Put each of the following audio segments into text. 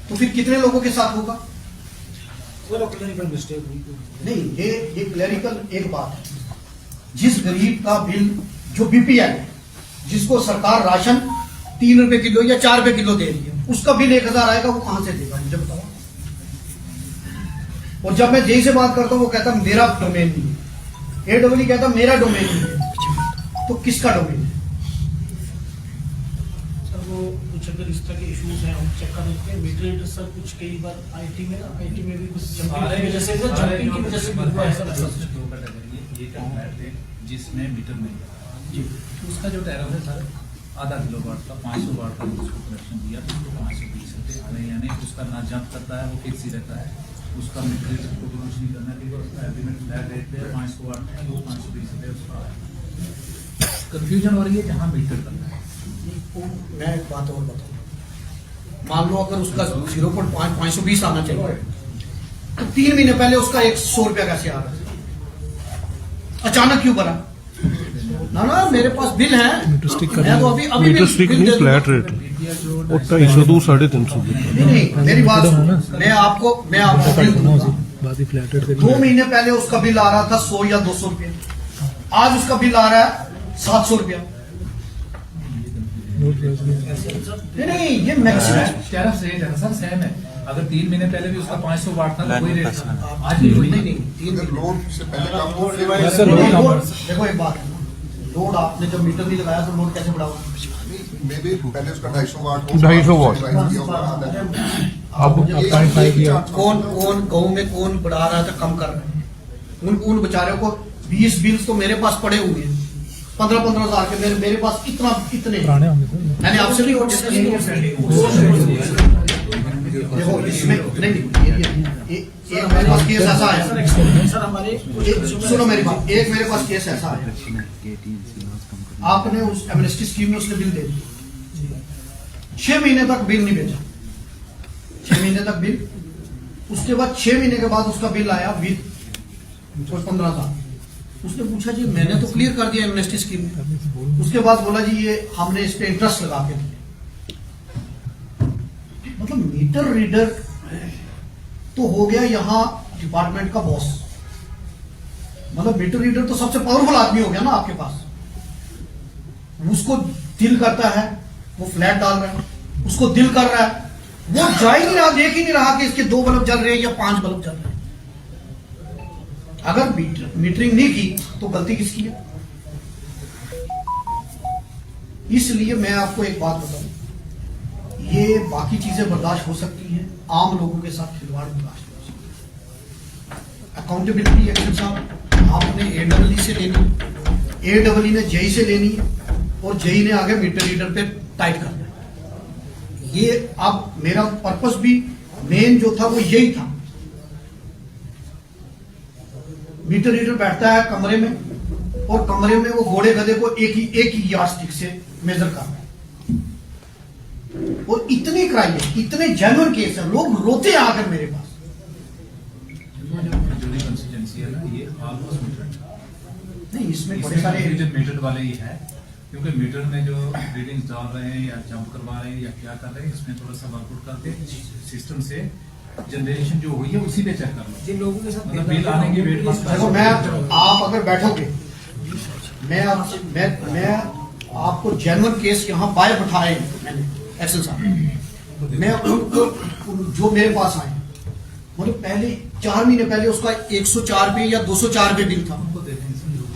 तो फिर कितने लोगों के साथ होगा? नहीं, ये क्लरिकल एक बात है। जिस गरीब का बिल जो बीपीएल जिसको सरकार राशन 3 रुपए किलो या 4 रुपए किलो दे रही है, उसका बिल 1000 आएगा, वो कहां से देगा मुझे बताओ। और जब मैं जेई से बात करता हूं वो कहता मेरा डोमेन नहीं है, एडब्ल्यू कहता मेरा डोमेन नहीं है, तो किसका डोमेन है? कुछ अगर इस तरह के इश्यूज हैं हम चेक कर लेते हैं। मीटर रीडर सर कुछ कई बार आईटी में भी कुछ जंपिंग की वजह से बिल हुआ ऐसा लगता है। दो कैटेगरी है, एक है जिसमें मीटर नहीं है जी, उसका जो टैरिफ है सर आधा किलोवाट का 500 वाट का उसको कनेक्शन दिया तो उसको 520 रुपये नहीं, यानी उसका ना जंप करता है, वो फिक्स ही रहता है। उसका मीटर रीडर को कुछ नहीं करना चाहिए, उसका एग्रीमेंट फ्लैट रेट पे 500 वाट का वो 520 रुपये उसका। कन्फ्यूजन हो रही है जहाँ मीटर करना है। मैं एक बात और बताऊं, मान लो अगर उसका 0.520 आना चाहिए तो 3 महीने पहले उसका 100 रुपया कैसे आ रहा है? अचानक क्यों करा? ना मेरे पास बिल है, मैं तो अभी मीटर स्टिक नहीं, फ्लैट रेट और 250 तो 350। नहीं, मेरी बात सुनो, मैं आपको बिल दूंगा। 2 महीने पहले उसका बिल आ रहा था 100 या 200 रुपया, आज उसका बिल आ रहा है 700 रुपया। नहीं, ये मैक्सिमम टैरिफ रेट है सर, सेम है। अगर 3 महीने पहले भी उसका 500 वाट था तो कोई रेट आज भी वही नहीं। लोड से पहले देखो एक बात है, लोड आपने जब मीटर नहीं लगाया तो लोड कैसे बढ़ाओगे? मे भी पहले उसका 250 वाट 250 वाट। अब कौन गाँव में कौन बढ़ा रहा था, कम कर रहा है? उन बेचारों को 20 बिल्स तो मेरे पास पड़े हुए हैं 15-15 हजार के। मेरे पास इतने मैंने आपसे नहीं देखो इसमें नहीं, एक मेरे पास केस ऐसा है सर हमारे सुनो मेरी बात, एक मेरे पास केस ऐसा है, आपने उस एमनेस्टी स्कीम में उसने बिल दे दिया, 6 महीने तक बिल नहीं भेजा, 6 महीने तक बिल, उसके बाद 6 महीने के बाद उसका बिल आया 15,000। उसने पूछा जी मैंने तो क्लियर कर दिया एमनेस्टी स्कीम में। उसके बाद बोला जी ये हमने इस पे इंटरेस्ट लगा के दिया। मतलब मीटर रीडर तो हो गया यहाँ डिपार्टमेंट का बॉस, मतलब मीटर रीडर तो सबसे पावरफुल आदमी हो गया ना आपके पास। उसको दिल करता है वो फ्लैट डाल रहा है, उसको दिल कर रहा है वो जा ही नहीं रहा, देख ही नहीं रहा कि इसके 2 बल्ब जल रहे हैं या 5 बल्ब जल रहे हैं। अगर मीटरिंग नहीं की तो गलती किसकी है? इसलिए मैं आपको एक बात बताऊं, ये बाकी चीजें बर्दाश्त हो सकती हैं, आम लोगों के साथ खिलवाड़ बर्दाश्त हो सकती है। अकाउंटेबिलिटी एक्शन साहब आपने एडब्ल्यू से लेनी, एडब्ल्यू ने जेई से लेनी और जेई ने आगे मीटर रीडर पे टाइट करना। ये अब मेरा पर्पस भी मेन जो था वो यही था। मीटर रीडर बैठता है कमरे में और कमरे में वो घोड़े गधे को एक ही यार्डस्टिक से मेजर कर रहा है। और इतने क्राइम है, इतने जेन्युइन केस है, लोग रोते हैं आकर मेरे पास। नहीं इसमें बड़े सारे मीटर वाले ही है, क्योंकि मीटर में जो रीडिंग्स डाल रहे हैं या जंप करवा रहे हैं या क्या कर रहे हैं, इसमें थोड़ा सा वर्कआउट करके सिस्टम से जनरेशन जो हुई है उसी पे चेक कर लो। जिन लोगों के साथ मतलब बिल आने की वेट मत देखो मैं आप अगर बैठोगे मैं आपको जेन्युइन केस यहाँ बाय बैठाए मैंने एक्शन साहब, मैं उनको जो मेरे पास आए मतलब पहले 4 महीने पहले उसका 104 रुपये या 204 रुपये बिल था,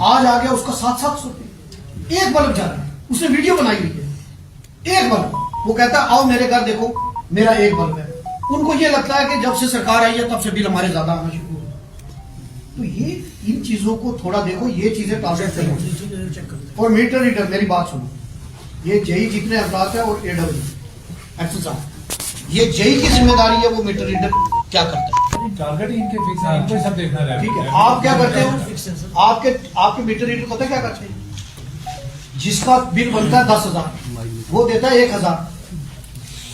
आज आ गया उसका 700 रुपये। एक बल्ब जा रहा है, उसने वीडियो बनाई हुई है, एक बल्ब। वो कहता है आओ मेरे घर देखो मेरा एक बल्ब है। उनको ये लगता है कि जब से सरकार आई है तब से बिल हमारे ज्यादा आना शुरू हो। तो ये इन चीजों को थोड़ा देखो, ये चीजें टारगेट करें। और मीटर रीडर मेरी बात सुनो, ये जेई जितने अफराद है और एडब्ल्यू एक्शन साहब, ये जेई की जिम्मेदारी है वो मीटर रीडर क्या करता है। टारगेट इनके फिक्स है, इनको सब देखना है। ठीक है, आप क्या करते हो? आपके मीटर रीडर पता क्या करते हैं? जिसका बिल बनता है 10,000 वो देता है 1,000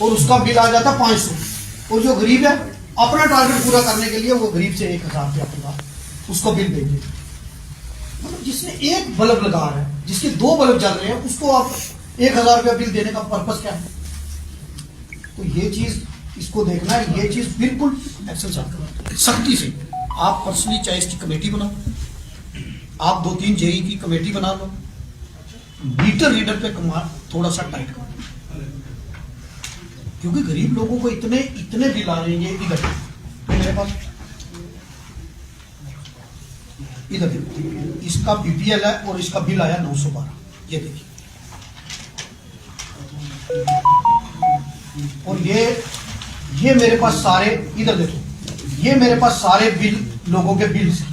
और उसका बिल आ जाता है 500। और जो गरीब है अपना टारगेट पूरा करने के लिए वो गरीब से 1,000 रुपया अपना उसको बिल भेजे। मतलब जिसने एक बल्ब लगा रहा है, जिसके 2 बल्ब जल रहे हैं, उसको आप 1,000 रुपया बिल देने का पर्पस क्या है? तो ये चीज इसको देखना है, ये चीज बिल्कुल एक्सरसाइज सख्ती से आप पर्सनली चाहे इसकी कमेटी बनाओ, आप 2-3 जेई की कमेटी बना लो, मीटर रीडर पे कमाल थोड़ा सा टाइट करो, क्योंकि गरीब लोगों को इतने इतने बिल आ रहे हैं। ये इधर मेरे पास इधर देखो, इसका बीपीएल है और इसका बिल आया 912। ये देखिए, और ये मेरे पास सारे, इधर देखो, ये मेरे पास सारे बिल लोगों के बिल हैं।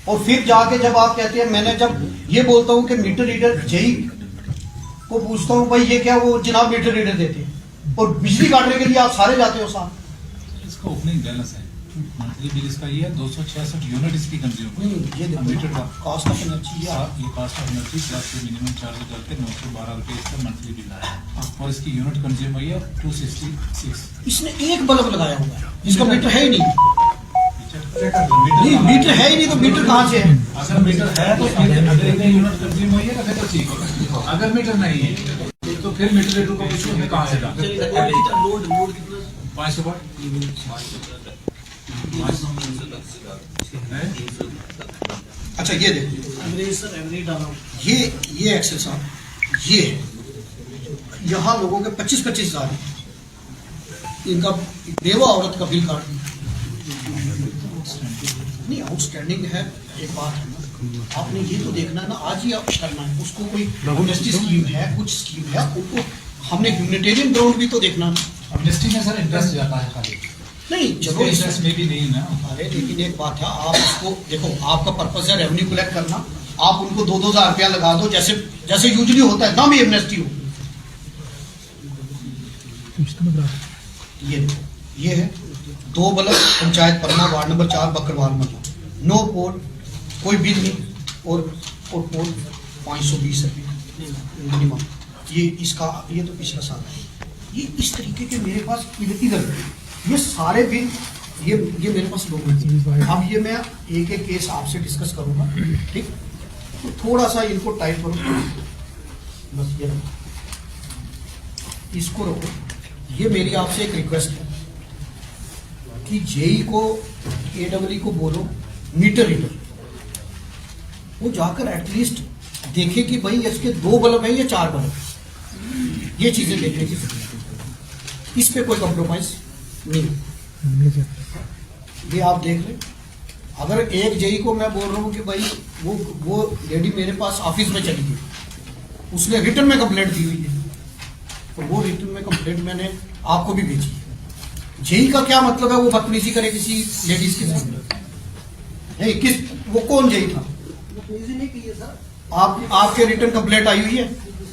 और फिर जाके जब आप कहते हैं, मैंने जब ये बोलता हूं कि मीटर रीडर जेई को पूछता हूं भाई ये क्या, वो जनाब मीटर रीडर देते हैं, और बिजली काटने के लिए आप सारे जाते हो साथ। इसका ओपनिंग बैलेंस है, मंथली बिल इसका ये है 266 यूनिट इसकी कंज्यूम। ये देखो मीटर का कॉस्ट ऑफ एनर्जी ये cost of energy plus minimum charge करके 912 रुपये इसका मंथली बिल आया है, और इसकी यूनिट कंज्यूम हुई है 266। इसने एक बल्ब लगाया हुआ है, इसका मीटर है ही नहीं। मीटर मीटर है ही नहीं तो मीटर कहाँ से है? अगर मीटर है तो फिर अगर एक यूनिट कंज्यूम हुई है तो फिर तो ठीक है, अगर मीटर नहीं है तो फिर मीटर रीडर को इशू हमें कहाँ से डालें? लोड कितना 500 वाट अच्छा ये देखो, एवरेज सर, एवरेज डाला हूं। ये एक्सेल साहब, ये यहाँ लोगों के 25-25 हजार है, इनका बेवा औरत का बिल काट दिया। नहीं आउटस्टैंडिंग है, एक बात है ना, आपने ये तो देखना है ना, आज ही आप करना है उसको, कोई एमनेस्टी स्कीम है, कुछ स्कीम है, उनको हमने ह्यूमैनिटेरियन ग्राउंड भी तो देखना है। एमनेस्टी में सर इंटरेस्ट जाता है खाली, नहीं चलो इंटरेस्ट में भी नहीं ना। अरे लेकिन एक बात है, आप उसको देखो, आपका पर्पज है रेवेन्यू कलेक्ट करना, आप उनको 2-2 हजार रुपया लगा दो, जैसे जैसे यूजुअली होता है ना, भी एमनेस्टी हो। ये देखो, ये है 2 बल्ब पंचायत पन्ना, वार्ड नंबर 4 बकरवाल मतलब, नो पोल, कोई बिल नहीं, और पोल 520 रुपये मिनिमम। ये इसका, ये तो पिछला साल है। ये इस तरीके के मेरे पास इधर ये सारे बिल, ये मेरे पास लोग हैं। अब ये मैं एक एक केस आपसे डिस्कस करूंगा, ठीक? तो थोड़ा सा इनको टाइप करो, बस ये रखो, इसको रखो। ये मेरी आपसे एक रिक्वेस्ट है कि जेई को, एडब्ल्यू को बोलो मीटर रीडर, वो जाकर एटलीस्ट देखे कि भाई इसके 2 बल्ब हैं या 4 बल्ब, ये चीजें देखने की जरूरत है। इस पे कोई कॉम्प्रोमाइज नहीं, ये आप देख लें। अगर एक जेई को मैं बोल रहा हूँ कि भाई वो लेडी मेरे पास ऑफिस में चली गई, उसने रिटर्न में कंप्लेंट दी हुई है, और वो रिटर्न में कंप्लेंट मैंने आपको भी भेजी है। जेई का क्या मतलब है वो बदतमीजी करे किसी लेडीज के साथ? नहीं, किस, वो कौन जेई था? नहीं की है सर, आपके रिटर्न कंप्लेंट आई हुई है,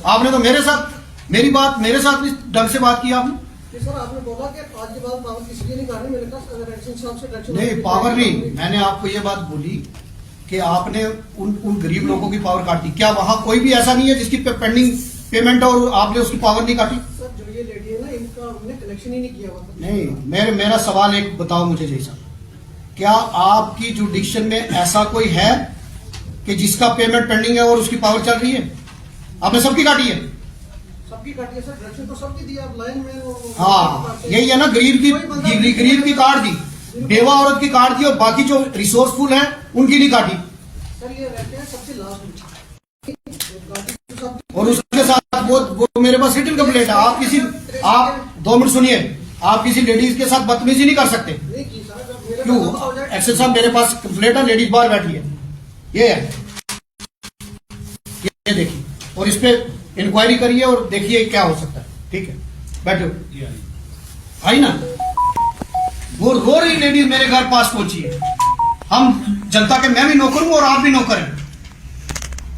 आपने तो मेरे साथ, मेरी बात मेरे साथ भी ढंग से बात की आपने। सर आपने बोला कि आज के बाद पावर किसी लिए नहीं काटनी, मेरे पास अगर एक्शन साहब से डायरेक्शन नहीं, पावर नहीं, मैंने आपको ये बात बोली कि आपने उन गरीब लोगों की पावर काटी। क्या वहां कोई भी ऐसा नहीं है जिसकी पेंडिंग पेमेंट है और आपने उसकी पावर नहीं काटी? सर जो ये लेडी है ना, इनका हमने कनेक्शन ही नहीं किया हुआ था। नहीं, मेरा सवाल एक बताओ मुझे जैसा, क्या आपकी जुडिक्शन में ऐसा कोई है कि जिसका पेमेंट पेंडिंग है और उसकी पावर चल रही है? आपने सबकी काटी है? सबकी काटी है सर, डायरेक्शन तो सबकी दी, आप लाइन में। हाँ, यही है ना, गरीब की काट दी, बेवा औरत की काट दी, और बाकी जो रिसोर्सफुल हैं उनकी नहीं काटी। सर ये रहते हैं सबसे लास्ट में, और उसके साथ वो मेरे पास रिटन कंप्लेंट है। आप 2 मिनट सुनिए, आप किसी लेडीज के साथ बदतमीजी नहीं कर सकते। नहीं की सर, जब मेरे क्यों? पास हो जाए- एक्सेल साहब मेरे पास कंप्लेंट है, लेडीज बाहर बैठी है, ये है, ये देखिए, और इस पे इंक्वायरी करिए और देखिए क्या हो सकता है। ठीक है, बैठो। आई ना, वो रो रही लेडीज मेरे घर पास पहुंची है। हम जनता के, मैं भी नौकर हूं और आप भी नौकर हैं,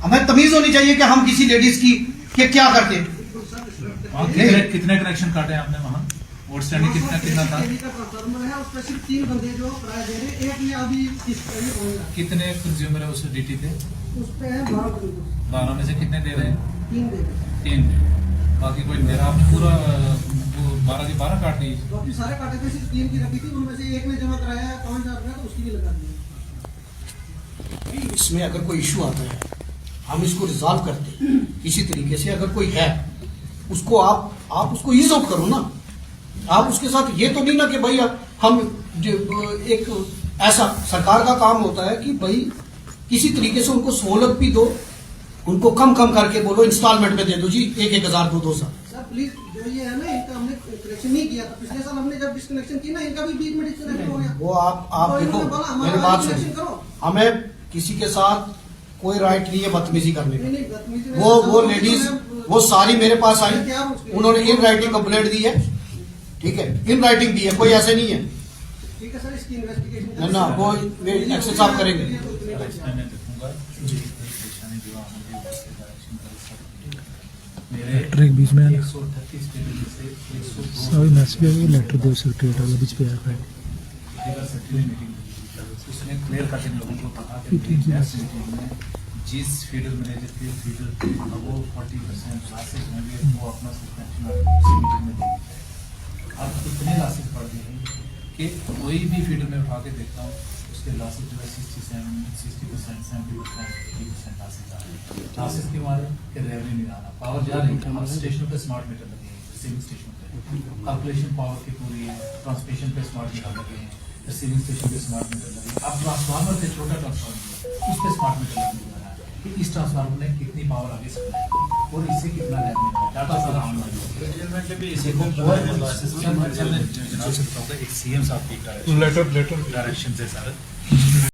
हमें तमीज होनी चाहिए कि हम किसी लेडीज की कि क्या करते हैं। कितने कनेक्शन काटे आपने वहाँ? आउटस्टैंडिंग कितना था? बिजली का ट्रांसफार्मर है, उस पर सिर्फ 3 बंदे जो किराया दे रहे हैं, एक ने अभी इस पर ही होएगा। कितने कंज्यूमर है उस डीटी पे? उस पे है 12 बंदे, 12 में से कितने दे रहे हैं? 3 दे रहे हैं। 3। बाकी कोई दे रहा? आपने पूरा 12 की 12 काट दी? बाकी सारे काटे थे, सिर्फ 3 की रखी थी, उनमें से एक ने जमा कराया है 5000 रुपया, तो उसकी भी लगा दी। इसमें अगर कोई इश्यू आता है हम इसको रिजॉल्व करते हैं किसी तरीके से। अगर कोई है उसको आप उसको ईज आउट करो ना, आप उसके साथ ये तो नहीं ना कि भाई हम एक ऐसा सरकार का काम होता है कि भाई किसी तरीके से उनको सहूलत भी दो, उनको कम करके बोलो इंस्टॉलमेंट में दे दो जी 1,000 2,000। सर प्लीज जो ये है ना, इनका हमने कनेक्शन नहीं किया था पिछले साल, हमने जब डिस्कनेक्शन की ना, इनका भी बीच में डिस्कनेक्शन हो गया। वो आप तो देखो इन्होंने बोला मेरी हमारा बात कनेक्शन सुनिए, करो। हमें किसी के साथ कोई राइट नहीं है बदतमीजी करने नहीं, नहीं, का। बदतमीजी नहीं, वो मैं- लेडीज मैं- वो सारी मेरे पास आई, मैं तैयार हूं उसके लिए। उन्होंने इन राइटिंग कंप्लेंट दी है, ठीक है, इन राइटिंग दी है, कोई ऐसे नहीं है ठीक है सर, इसकी इन्वेस्टिगेशन ना, वो एक्सेस आप करेंगे। सर, इसमें मैं देखूंगा जी परेशानी जो मुझे उससे डायरेक्शन कर सकती है। मेरे ट्रैक बीच में है ना। 138 पेज में से 102 सभी मैसेज भी लेटर दो सेक्रेटरी वाला बीच पे आ रहा है। लीगल सेक्रेटरी मीटिंग हुई। उसमें क्लियर कटिंग लोगों को कहा कि नेक्स्ट मीटिंग में जिस फीडर मैनेजर के फीडर थे वो 40% क्लासेज होंगे, वो अपना सस्पेंशन उसी मीटिंग में देंगे। अब इतने क्लासेज पढ़ गए हैं कि कोई भी फीडर में उठा के देखता हूँ उसके क्लासेज जो है 60% 70% 80% क्लासेज आ रहे हैं। क्लासेज क्यों आ रहे हैं कि रेवन्यू नहीं आ रहा, पावर जा रही है। अब स्टेशनों पे स्मार्ट मीटर लगे हैं, रिसीविंग स्टेशन पे कैलकुलेशन पावर की पूरी है, ट्रांसमिशन पे स्मार्ट मीटर लगे हैं, रिसीविंग स्टेशन पे स्मार्ट मीटर लगे हैं। अब ट्रांसफार्मर से छोटा ट्रांसफार्मर उस पर स्मार्ट मीटर लगे हुए हैं कि इस ट्रांसफार्मर ने कितनी पावर आगे सप्लाई की और इससे कितना रेवन्यू है, डाटा सारा ऑनलाइन है। इसी को और सिस्टम जनाब से बताऊंगा, एक सीएम साहब की लेटर डायरेक्शन से सर